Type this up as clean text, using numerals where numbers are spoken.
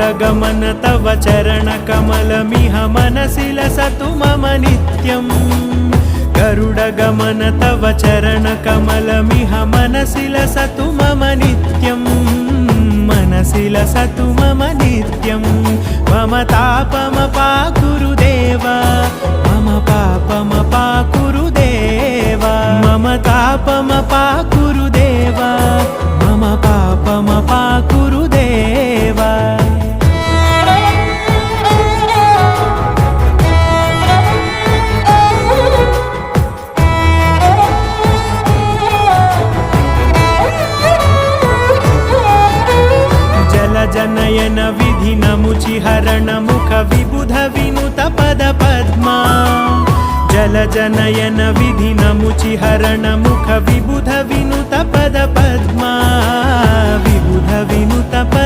गरुडगमन तव चरणकमलमिह मनसि लसतु मम नित्यम् गरुडगमन तव चरणकमलमिह मनसि लसतु मम नित्यम् मनसि लसतु मम नित्यम् मम तापमपाकुरु देव मम पापमपाकुरु देव मम तापमपाकुरु देव मम पापमपाकुरु देव जनयन विधि नमुचिहरण मुख विबुध विनुत पद पद्मा जल जनयन विधि नमुचिहरण मुख विबुध विनुत पद पद्मा विबुध विनुत पद